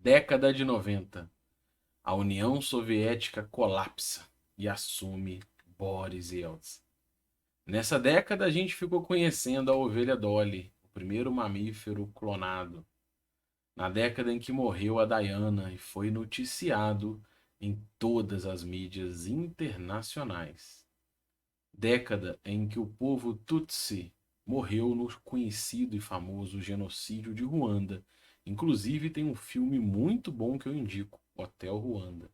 Década de 90. A União Soviética colapsa e assume Boris Yeltsin. Nessa década a gente ficou conhecendo a ovelha Dolly, o primeiro mamífero clonado. Na década em que morreu a Diana e foi noticiado em todas as mídias internacionais. Década em que o povo Tutsi morreu no conhecido e famoso genocídio de Ruanda. Inclusive tem um filme muito bom que eu indico, Hotel Ruanda.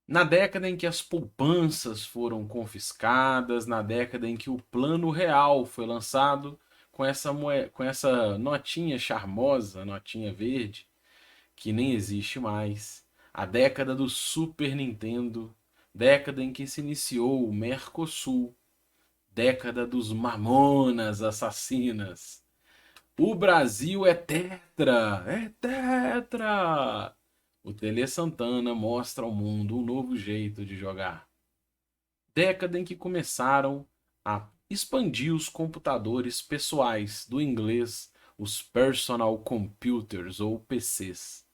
Na década em que as poupanças foram confiscadas, na década em que o Plano Real foi lançado com essa notinha charmosa, notinha verde, que nem existe mais. A década do Super Nintendo, década em que se iniciou o Mercosul, década dos Mamonas Assassinas. O Brasil é tetra! É tetra! O Tele Santana mostra ao mundo um novo jeito de jogar. Década em que começaram a expandir os computadores pessoais, do inglês, os personal computers ou PCs.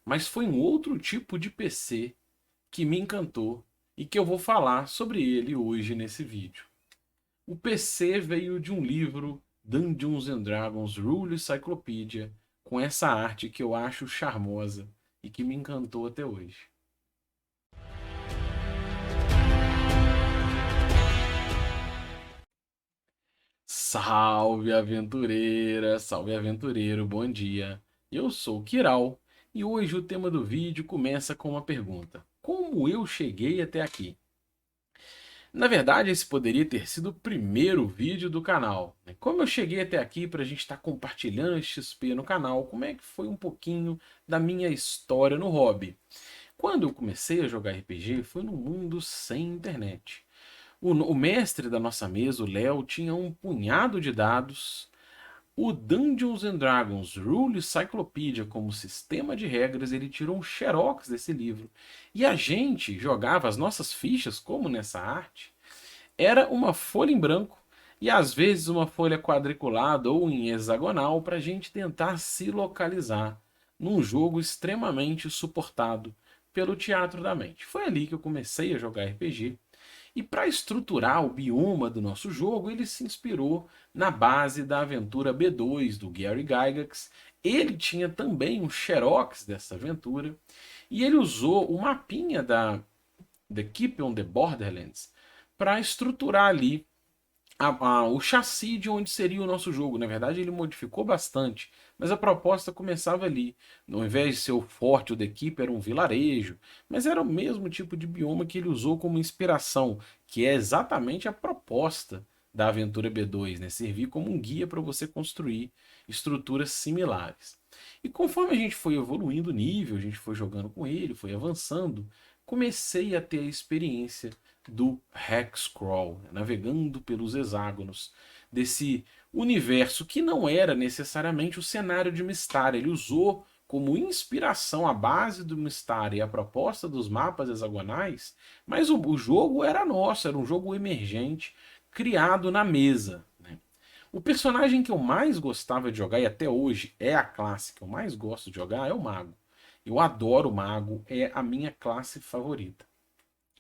Mas foi um outro tipo de PC que me encantou e que eu vou falar sobre ele hoje nesse vídeo. O PC veio de um livro, Dungeons and Dragons Rule Cyclopedia, com essa arte que eu acho charmosa e que me encantou até hoje. Salve aventureira, salve aventureiro, bom dia. Eu sou o Kiral e hoje o tema do vídeo começa com uma pergunta: como eu cheguei até aqui? Na verdade, esse poderia ter sido o primeiro vídeo do canal, né? Como eu cheguei até aqui para a gente estar compartilhando esse XP no canal, como é que foi um pouquinho da minha história no hobby. Quando eu comecei a jogar RPG, foi num mundo sem internet. O mestre da nossa mesa, o Léo, tinha um punhado de dados. O Dungeons and Dragons Rule Cyclopedia, como sistema de regras, ele tirou um xerox desse livro. E a gente jogava as nossas fichas, como nessa arte, era uma folha em branco e às vezes uma folha quadriculada ou em hexagonal para a gente tentar se localizar num jogo extremamente suportado pelo teatro da mente. Foi ali que eu comecei a jogar RPG. E para estruturar o bioma do nosso jogo, ele se inspirou na base da aventura B2 do Gary Gygax. Ele tinha também um xerox dessa aventura e ele usou o mapinha da The Keep on the Borderlands para estruturar ali o chassi de onde seria o nosso jogo. Na verdade, ele modificou bastante, mas a proposta começava ali. Ao invés de ser o forte, o The Keep era um vilarejo, mas era o mesmo tipo de bioma que ele usou como inspiração, que é exatamente a proposta da aventura B2, né? Servir como um guia para você construir estruturas similares. E conforme a gente foi evoluindo o nível, a gente foi jogando com ele, foi avançando, comecei a ter a experiência do Hexcrawl, navegando pelos hexágonos desse universo que não era necessariamente o cenário de Mystara. Ele usou como inspiração a base do Mystara e a proposta dos mapas hexagonais, mas o jogo era nosso, era um jogo emergente, criado na mesa, né? O personagem que eu mais gostava de jogar, e até hoje é a classe que eu mais gosto de jogar, é o Mago. Eu adoro o Mago, é a minha classe favorita.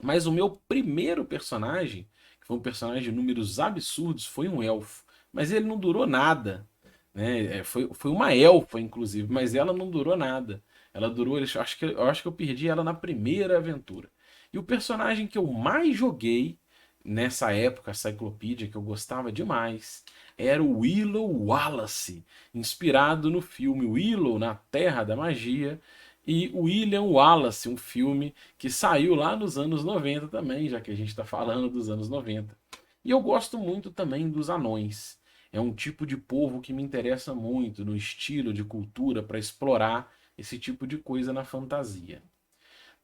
Mas o meu primeiro personagem, que foi um personagem de números absurdos, foi um elfo. Mas ele não durou nada. Né? Foi uma elfa, inclusive, mas ela não durou nada. Ela durou, eu acho que eu perdi ela na primeira aventura. E o personagem que eu mais joguei nessa época, a Cyclopedia, que eu gostava demais, era o Willow Wallace, inspirado no filme Willow na Terra da Magia, e William Wallace, um filme que saiu lá nos anos 90 também, já que a gente está falando dos anos 90. E eu gosto muito também dos anões. É um tipo de povo que me interessa muito no estilo de cultura para explorar esse tipo de coisa na fantasia.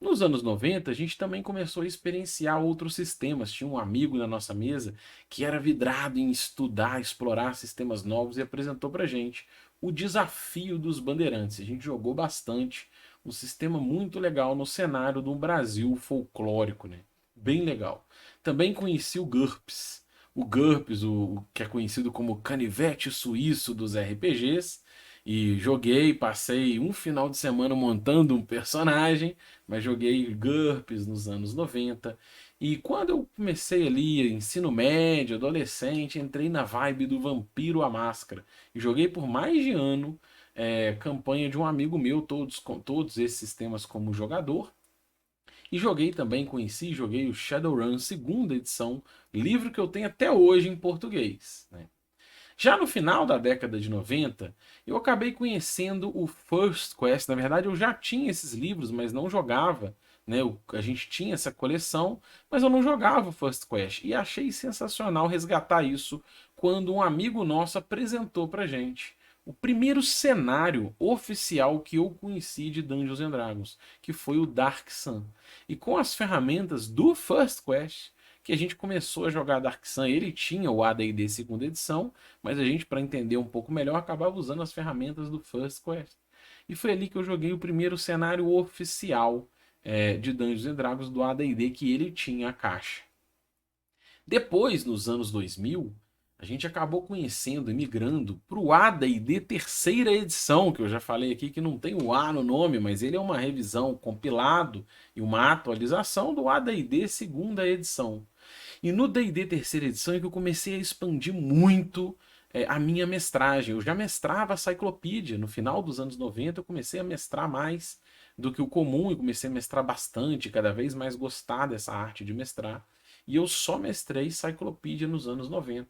Nos anos 90, a gente também começou a experienciar outros sistemas. Tinha um amigo na nossa mesa que era vidrado em estudar, explorar sistemas novos e apresentou para gente o Desafio dos Bandeirantes. A gente jogou bastante, um sistema muito legal no cenário do Brasil folclórico, né? Bem legal. Também conheci o GURPS, o que é conhecido como canivete suíço dos RPGs, E joguei, passei um final de semana montando um personagem, mas joguei GURPS nos anos 90. E quando eu comecei ali, ensino médio, adolescente, entrei na vibe do Vampiro à Máscara. E joguei por mais de ano, campanha de um amigo meu, todos com todos esses sistemas como jogador. E joguei também, conheci, joguei o Shadowrun segunda edição, livro que eu tenho até hoje em português, né? Já no final da década de 90, eu acabei conhecendo o First Quest. Na verdade, eu já tinha esses livros, mas não jogava, né? A gente tinha essa coleção, mas eu não jogava o First Quest. E achei sensacional resgatar isso quando um amigo nosso apresentou pra gente o primeiro cenário oficial que eu conheci de Dungeons and Dragons, que foi o Dark Sun. E com as ferramentas do First Quest, que a gente começou a jogar Dark Sun. Ele tinha o AD&D segunda edição, mas a gente, para entender um pouco melhor, acabava usando as ferramentas do First Quest. E foi ali que eu joguei o primeiro cenário oficial de Dungeons and Dragons do AD&D, que ele tinha a caixa. Depois, nos anos 2000, a gente acabou conhecendo e migrando para o AD&D terceira edição, que eu já falei aqui que não tem o A no nome, mas ele é uma revisão, compilado e uma atualização do AD&D segunda edição. E no D&D terceira edição é que eu comecei a expandir muito a minha mestragem. Eu já mestrava a Cyclopedia. No final dos anos 90 eu comecei a mestrar mais do que o comum e comecei a mestrar bastante, cada vez mais gostar dessa arte de mestrar. E eu só mestrei Cyclopedia nos anos 90.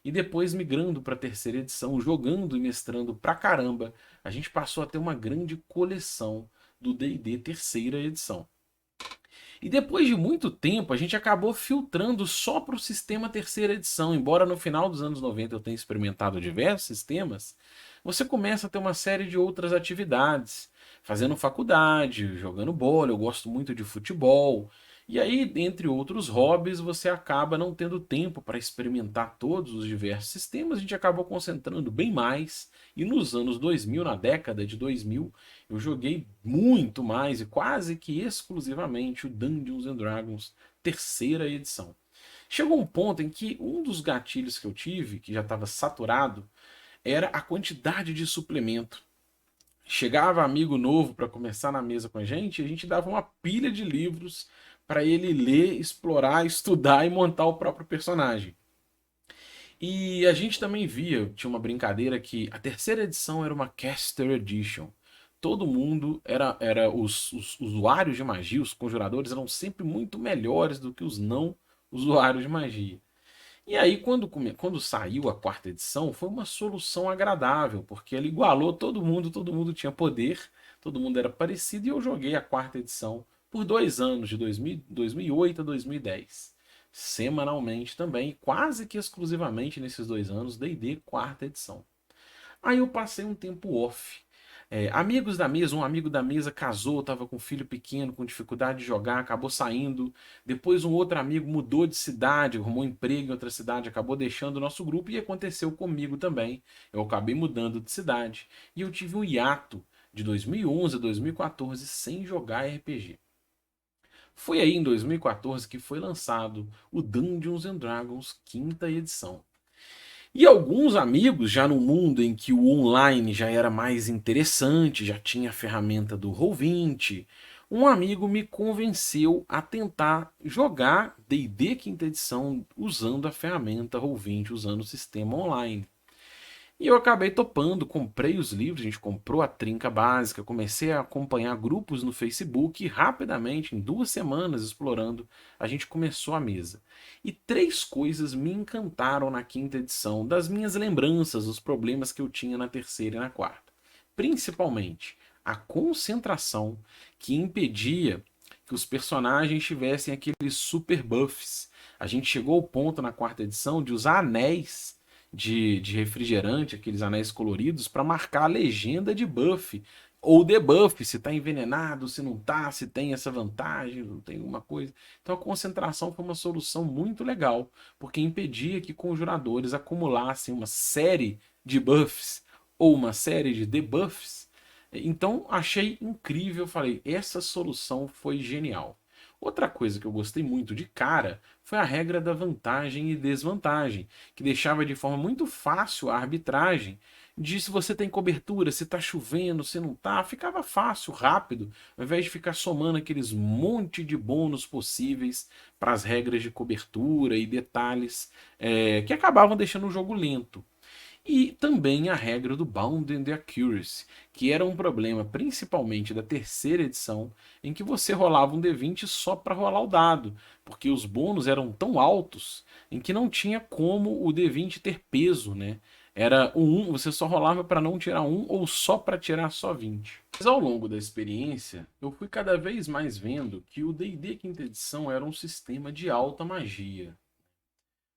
E depois, migrando para a terceira edição, jogando e mestrando pra caramba, a gente passou a ter uma grande coleção do D&D terceira edição. E depois de muito tempo, a gente acabou filtrando só para o sistema terceira edição. Embora no final dos anos 90 eu tenha experimentado diversos sistemas, você começa a ter uma série de outras atividades. Fazendo faculdade, jogando bola, eu gosto muito de futebol. E aí, entre outros hobbies, você acaba não tendo tempo para experimentar todos os diversos sistemas. A gente acabou concentrando bem mais. E nos anos 2000, na década de 2000, eu joguei muito mais e quase que exclusivamente o Dungeons and Dragons terceira edição. Chegou um ponto em que um dos gatilhos que eu tive, que já estava saturado, era a quantidade de suplemento. Chegava amigo novo para começar na mesa com a gente dava uma pilha de livros para ele ler, explorar, estudar e montar o próprio personagem. E a gente também via, tinha uma brincadeira que a terceira edição era uma Caster Edition. Todo mundo era os usuários de magia, os conjuradores eram sempre muito melhores do que os não usuários de magia. E aí, quando saiu a quarta edição, foi uma solução agradável, porque ela igualou todo mundo tinha poder, todo mundo era parecido, e eu joguei a quarta edição por 2 anos, de 2008 a 2010. Semanalmente também, quase que exclusivamente nesses 2 anos, D&D quarta edição. Aí eu passei um tempo off. Amigos da mesa, um amigo da mesa casou, estava com um filho pequeno, com dificuldade de jogar, acabou saindo. Depois um outro amigo mudou de cidade, arrumou emprego em outra cidade, acabou deixando o nosso grupo e aconteceu comigo também. Eu acabei mudando de cidade e eu tive um hiato de 2011 a 2014 sem jogar RPG. Foi aí em 2014 que foi lançado o Dungeons and Dragons quinta edição. E alguns amigos, já no mundo em que o online já era mais interessante, já tinha a ferramenta do Roll20, um amigo me convenceu a tentar jogar D&D quinta edição usando a ferramenta Roll20, usando o sistema online. E eu acabei topando, comprei os livros, a gente comprou a trinca básica, comecei a acompanhar grupos no Facebook e rapidamente, em 2 semanas explorando, a gente começou a mesa. E 3 coisas me encantaram na quinta edição, das minhas lembranças, dos problemas que eu tinha na terceira e na quarta. Principalmente, a concentração que impedia que os personagens tivessem aqueles super buffs. A gente chegou ao ponto na quarta edição de usar anéis de refrigerante, aqueles anéis coloridos, para marcar a legenda de buff ou debuff, se está envenenado, se não está, se tem essa vantagem, não tem alguma coisa. Então a concentração foi uma solução muito legal, porque impedia que conjuradores acumulassem uma série de buffs ou uma série de debuffs. Então achei incrível, falei, essa solução foi genial. Outra coisa que eu gostei muito de cara foi a regra da vantagem e desvantagem, que deixava de forma muito fácil a arbitragem de se você tem cobertura, se tá chovendo, se não tá. Ficava fácil, rápido, ao invés de ficar somando aqueles monte de bônus possíveis para as regras de cobertura e detalhes que acabavam deixando o jogo lento. E também a regra do Bound and Accuracy, que era um problema principalmente da terceira edição, em que você rolava um D20 só para rolar o dado, porque os bônus eram tão altos em que não tinha como o D20 ter peso, né? Era o 1, você só rolava para não tirar 1 ou só para tirar só 20. Mas ao longo da experiência, eu fui cada vez mais vendo que o D&D quinta edição era um sistema de alta magia.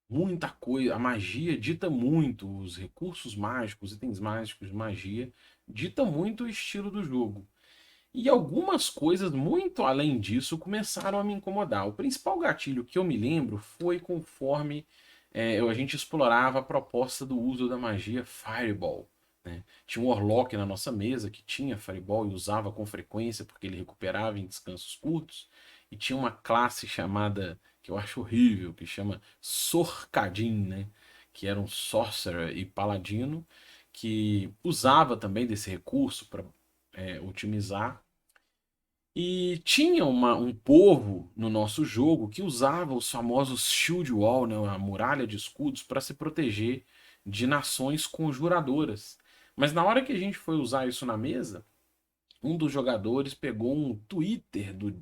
Muita coisa, a magia dita muito, os recursos mágicos, itens mágicos, magia, dita muito o estilo do jogo. E algumas coisas muito além disso começaram a me incomodar. O principal gatilho que eu me lembro foi conforme a gente explorava a proposta do uso da magia Fireball. Né? Tinha um Orlock na nossa mesa que tinha Fireball e usava com frequência porque ele recuperava em descansos curtos. E tinha uma classe chamada, que eu acho horrível, que chama Sorcadin, né? Que era um sorcerer e paladino que usava também desse recurso para otimizar. E tinha um povo no nosso jogo que usava os famosos Shield Wall, né, a muralha de escudos, para se proteger de nações conjuradoras. Mas na hora que a gente foi usar isso na mesa, um dos jogadores pegou um Twitter do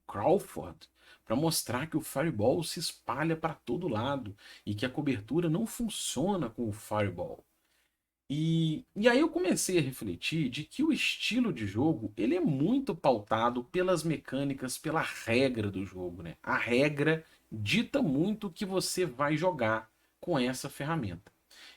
Crawford para mostrar que o Fireball se espalha para todo lado e que a cobertura não funciona com o Fireball. E aí eu comecei a refletir de que o estilo de jogo ele é muito pautado pelas mecânicas, pela regra do jogo, né? A regra dita muito o que você vai jogar com essa ferramenta.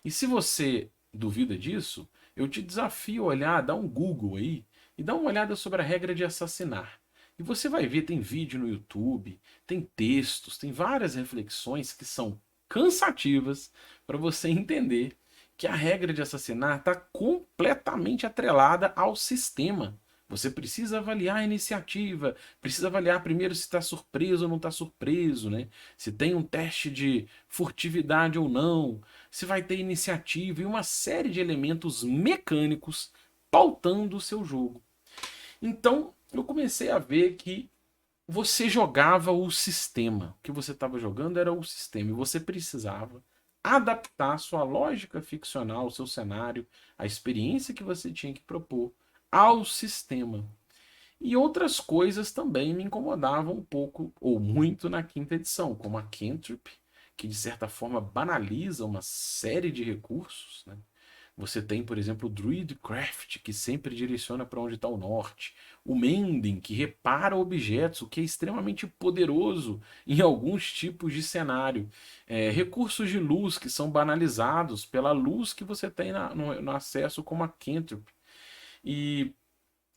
E se você duvida disso, eu te desafio a olhar, dar um Google aí e dar uma olhada sobre a regra de assassinar. E você vai ver, tem vídeo no YouTube, tem textos, tem várias reflexões que são cansativas para você entender que a regra de assassinar está completamente atrelada ao sistema. Você precisa avaliar a iniciativa, precisa avaliar primeiro se está surpreso ou não está surpreso, né? Se tem um teste de furtividade ou não, se vai ter iniciativa e uma série de elementos mecânicos pautando o seu jogo. Então, eu comecei a ver que você jogava o sistema. O que você estava jogando era o sistema e você precisava adaptar a sua lógica ficcional, o seu cenário, a experiência que você tinha que propor ao sistema. E outras coisas também me incomodavam um pouco ou muito na quinta edição, como a Cantrip, que de certa forma banaliza uma série de recursos, né? Você tem, por exemplo, o Druidcraft, que sempre direciona para onde está o norte. O Mending, que repara objetos, o que é extremamente poderoso em alguns tipos de cenário. Recursos de luz que são banalizados pela luz que você tem no acesso como a Cantrip. E,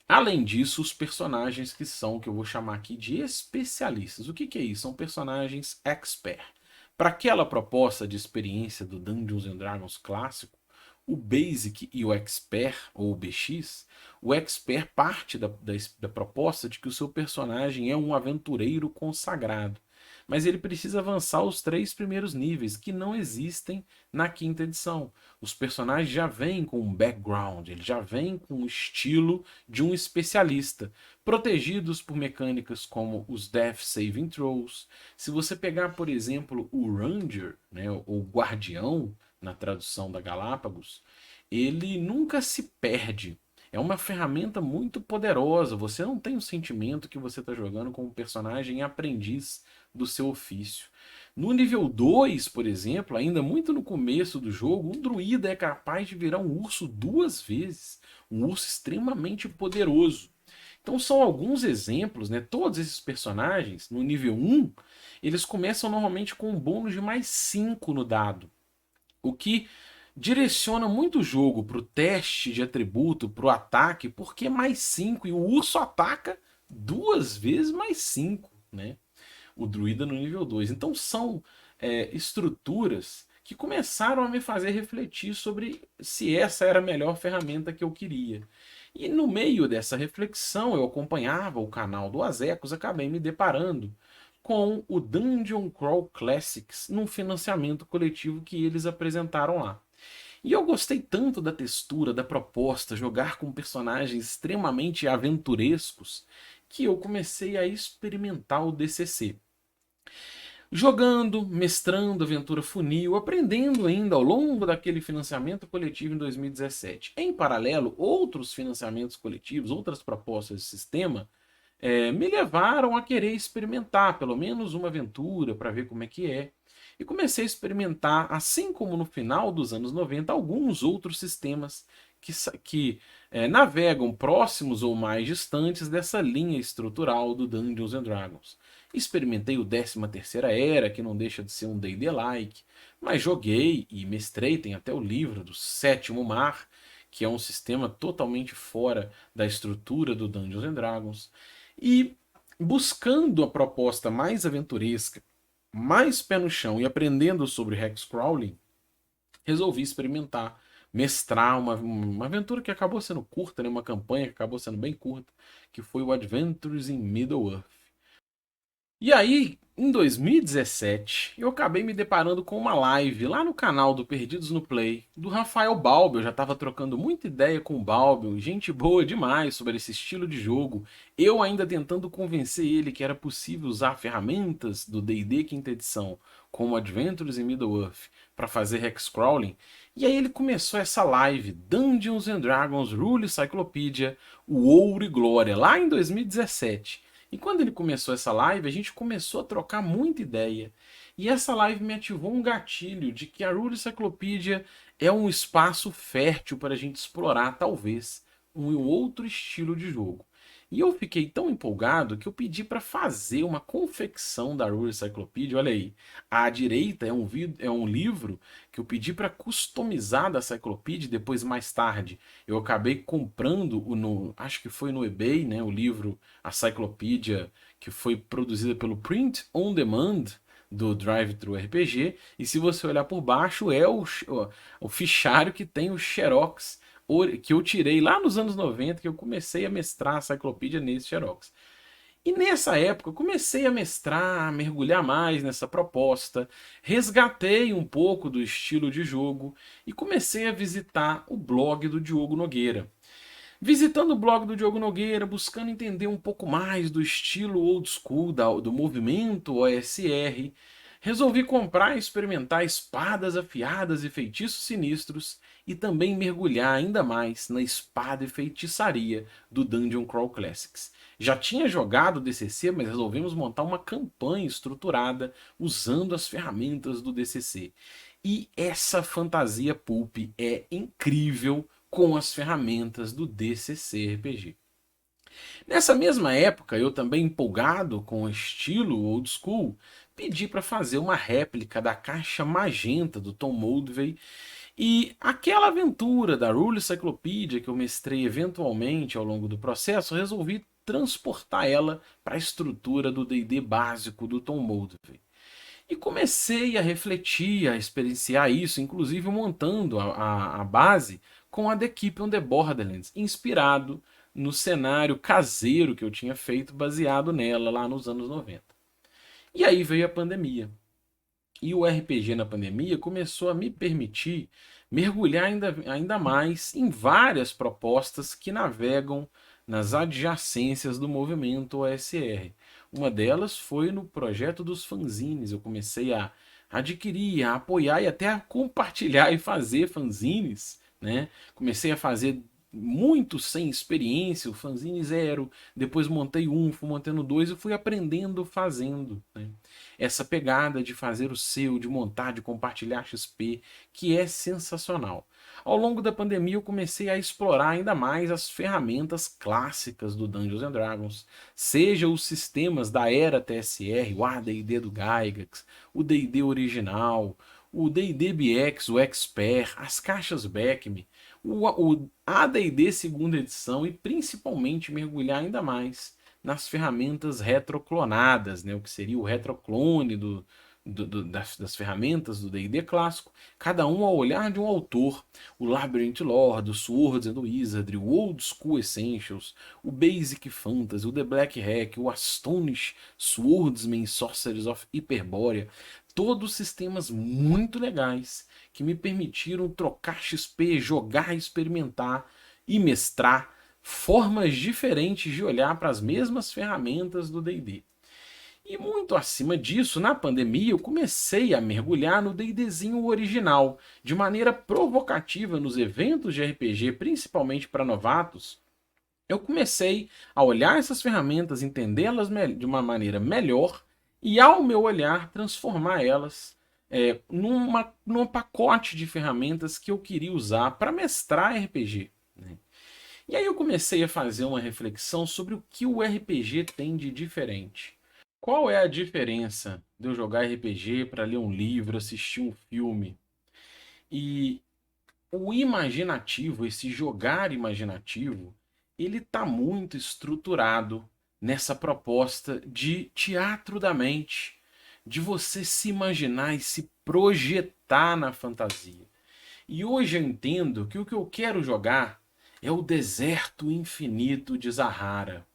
além disso, os personagens que são, que eu vou chamar aqui de especialistas. O que, que é isso? São personagens expert. Para aquela proposta de experiência do Dungeons and Dragons clássico, o Basic e o Expert, ou o BX, o Expert parte da proposta de que o seu personagem é um aventureiro consagrado. Mas ele precisa avançar os 3 primeiros níveis, que não existem na quinta edição. Os personagens já vêm com um background, eles já vêm com o estilo de um especialista, protegidos por mecânicas como os Death Saving Throws. Se você pegar, por exemplo, o Ranger, né, ou Guardião, na tradução da Galápagos, ele nunca se perde. É uma ferramenta muito poderosa. Você não tem o sentimento que você está jogando com um personagem aprendiz do seu ofício. No nível 2, por exemplo, ainda muito no começo do jogo, um druida é capaz de virar um urso 2 vezes. Um urso extremamente poderoso. Então são alguns exemplos, né? Todos esses personagens, no nível 1, eles começam normalmente com um bônus de mais 5 no dado. O que direciona muito o jogo para o teste de atributo, para o ataque, porque é mais 5 e o urso ataca 2 vezes mais 5, né? O druida no nível 2. Então são estruturas que começaram a me fazer refletir sobre se essa era a melhor ferramenta que eu queria. E no meio dessa reflexão, eu acompanhava o canal do Azecos, acabei me deparando com o Dungeon Crawl Classics num financiamento coletivo que eles apresentaram lá. E eu gostei tanto da textura, da proposta, jogar com personagens extremamente aventurescos, que eu comecei a experimentar o DCC. Jogando, mestrando Aventura Funil, aprendendo ainda ao longo daquele financiamento coletivo em 2017. Em paralelo, outros financiamentos coletivos, outras propostas de sistema, me levaram a querer experimentar pelo menos uma aventura para ver como é que é. E comecei a experimentar, assim como no final dos anos 90, alguns outros sistemas que navegam próximos ou mais distantes dessa linha estrutural do Dungeons and Dragons. Experimentei o 13ª Era, que não deixa de ser um D&D-like, mas joguei e mestrei, tem até o livro do Sétimo Mar, que é um sistema totalmente fora da estrutura do Dungeons and Dragons. E buscando a proposta mais aventuresca, mais pé no chão e aprendendo sobre hexcrawling, resolvi experimentar, mestrar uma aventura que acabou sendo curta, né? Uma campanha que acabou sendo bem curta, que foi o Adventures in Middle-earth. E aí, em 2017, eu acabei me deparando com uma live lá no canal do Perdidos no Play, do Rafael Balbi. Eu já estava trocando muita ideia com o Balbi, gente boa demais sobre esse estilo de jogo. Eu ainda tentando convencer ele que era possível usar ferramentas do D&D quinta edição, como Adventures in Middle-earth, para fazer hexcrawling. E aí ele começou essa live, Dungeons and Dragons Rule Cyclopedia, o Ouro e Glória, lá em 2017. E quando ele começou essa live, a gente começou a trocar muita ideia. E essa live me ativou um gatilho de que a Rule Cyclopedia é um espaço fértil para a gente explorar, talvez, um outro estilo de jogo. E eu fiquei tão empolgado que eu pedi para fazer uma confecção da Rule Cyclopedia. Olha aí, à direita é um livro que eu pedi para customizar da Cyclopedia. Depois, mais tarde, eu acabei comprando, acho que foi no eBay, né, o livro, a Cyclopedia, que foi produzida pelo Print On Demand do Drive-Thru RPG. E se você olhar por baixo, é o fichário que tem o Xerox que eu tirei lá nos anos 90, que eu comecei a mestrar a Cyclopedia nesse Xerox. E nessa época eu comecei a mestrar, a mergulhar mais nessa proposta, resgatei um pouco do estilo de jogo e comecei a visitar o blog do Diogo Nogueira. Visitando o blog do Diogo Nogueira, buscando entender um pouco mais do estilo old school, do movimento OSR, resolvi comprar e experimentar espadas afiadas e feitiços sinistros e também mergulhar ainda mais na espada e feitiçaria do Dungeon Crawl Classics. Já tinha jogado o DCC, mas resolvemos montar uma campanha estruturada usando as ferramentas do DCC. E essa fantasia pulp é incrível com as ferramentas do DCC RPG. Nessa mesma época, eu também empolgado com o estilo old school, pedi para fazer uma réplica da caixa magenta do Tom Moldvay e aquela aventura da Rule Cyclopedia que eu mestrei eventualmente ao longo do processo, resolvi transportar ela para a estrutura do D&D básico do Tom Moldvay. E comecei a refletir, a experienciar isso, inclusive montando a base com a The Keep on the Borderlands, inspirado no cenário caseiro que eu tinha feito, baseado nela lá nos anos 90. E aí veio a pandemia. E o RPG na pandemia começou a me permitir mergulhar ainda mais em várias propostas que navegam nas adjacências do movimento OSR. Uma delas foi no projeto dos fanzines. Eu comecei a adquirir, a apoiar e até a compartilhar e fazer fanzines, né? Comecei a fazer muito sem experiência, o fanzine zero, depois montei um, fui montando dois e fui aprendendo fazendo, né? Essa pegada de fazer o seu, de montar, de compartilhar XP, que é sensacional. Ao longo da pandemia eu comecei a explorar ainda mais as ferramentas clássicas do Dungeons and Dragons, seja os sistemas da era TSR, o AD&D do Gygax, o D&D original, o D&D BX, o Expert, as caixas Beckme, o AD&D segunda edição e principalmente mergulhar ainda mais nas ferramentas retroclonadas, né? O que seria o retroclone das ferramentas do D&D clássico, cada um ao olhar de um autor. O Labyrinth Lore, o Swords and Wizardry, o Old School Essentials, o Basic Fantasy, o The Black Hack, o Astonish Swordsman Sorcerers of Hyperborea, todos sistemas muito legais que me permitiram trocar XP, jogar, experimentar e mestrar formas diferentes de olhar para as mesmas ferramentas do D&D. E muito acima disso, na pandemia, eu comecei a mergulhar no D&Dzinho original, de maneira provocativa nos eventos de RPG, principalmente para novatos. Eu comecei a olhar essas ferramentas, entendê-las de uma maneira melhor e, ao meu olhar, transformar elas num pacote de ferramentas que eu queria usar para mestrar RPG. Né? E aí eu comecei a fazer uma reflexão sobre o que o RPG tem de diferente. Qual é a diferença de eu jogar RPG para ler um livro, assistir um filme? E o imaginativo, esse jogar imaginativo, ele está muito estruturado nessa proposta de teatro da mente, de você se imaginar e se projetar na fantasia. E hoje eu entendo que o que eu quero jogar é o deserto infinito de Zahara.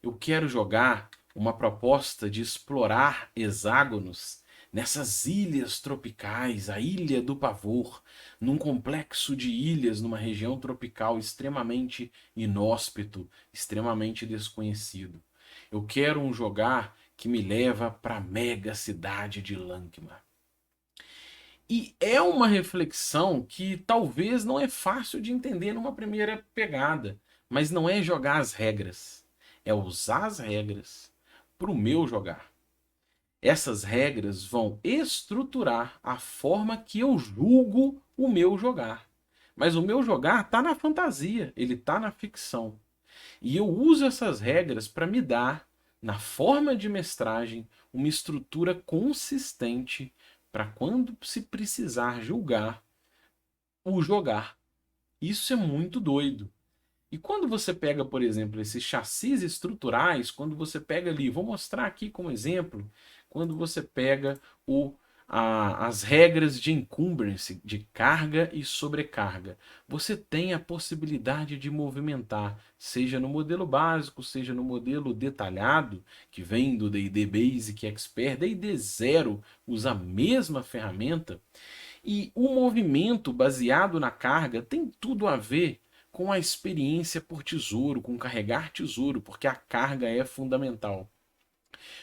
Eu quero jogar uma proposta de explorar hexágonos nessas ilhas tropicais, a Ilha do Pavor, num complexo de ilhas numa região tropical extremamente inóspito, extremamente desconhecido. Eu quero um jogar que me leva para a mega cidade de Lankmar. E é uma reflexão que talvez não é fácil de entender numa primeira pegada, mas não é jogar as regras, é usar as regras para o meu jogar. Essas regras vão estruturar a forma que eu julgo o meu jogar. Mas o meu jogar está na fantasia, ele está na ficção. E eu uso essas regras para me dar, na forma de mestragem, uma estrutura consistente para quando se precisar julgar, o jogar. Isso é muito doido. E quando você pega, por exemplo, esses chassis estruturais, quando você pega ali, vou mostrar aqui como exemplo, quando você pega as regras de encumbrance, de carga e sobrecarga, você tem a possibilidade de movimentar, seja no modelo básico, seja no modelo detalhado, que vem do D&D Basic Expert, D&D Zero usa a mesma ferramenta, e o movimento baseado na carga tem tudo a ver com a experiência por tesouro, com carregar tesouro, porque a carga é fundamental.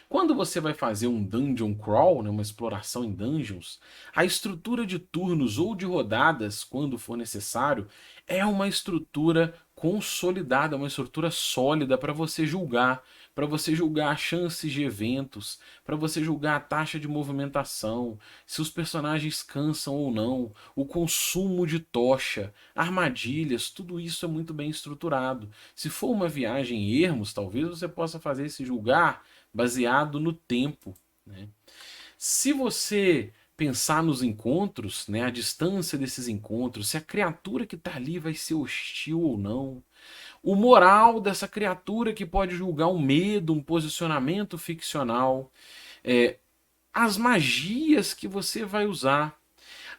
Quando você vai fazer um dungeon crawl, né, uma exploração em dungeons, a estrutura de turnos ou de rodadas, quando for necessário, é uma estrutura consolidada, uma estrutura sólida para você julgar chances de eventos, para você julgar a taxa de movimentação, se os personagens cansam ou não, o consumo de tocha, armadilhas, tudo isso é muito bem estruturado. Se for uma viagem em ermos, talvez você possa fazer esse julgar baseado no tempo. Né? Se você pensar nos encontros, né, a distância desses encontros, se a criatura que está ali vai ser hostil ou não, o moral dessa criatura que pode julgar um medo, um posicionamento ficcional, as magias que você vai usar,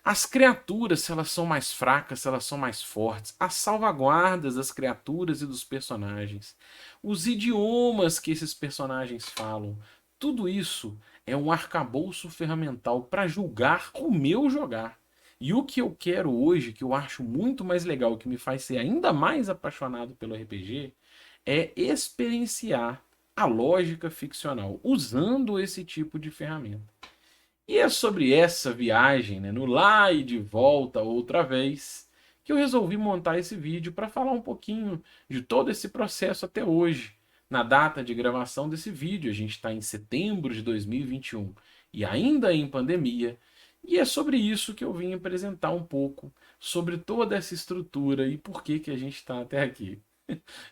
as criaturas, se elas são mais fracas, se elas são mais fortes, as salvaguardas das criaturas e dos personagens, os idiomas que esses personagens falam, tudo isso é um arcabouço ferramental para julgar o meu jogar. E o que eu quero hoje, que eu acho muito mais legal, que me faz ser ainda mais apaixonado pelo RPG, é experienciar a lógica ficcional usando esse tipo de ferramenta. E é sobre essa viagem, né, no lá e de volta outra vez, que eu resolvi montar esse vídeo para falar um pouquinho de todo esse processo até hoje. Na data de gravação desse vídeo, a gente está em setembro de 2021 e ainda em pandemia. E é sobre isso que eu vim apresentar um pouco, sobre toda essa estrutura e por que que a gente está até aqui.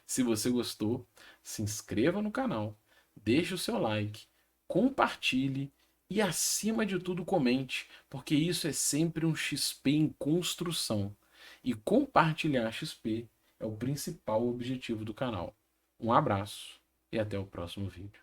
Se você gostou, se inscreva no canal, deixe o seu like, compartilhe e, acima de tudo, comente, porque isso é sempre um XP em construção. E compartilhar XP é o principal objetivo do canal. Um abraço e até o próximo vídeo.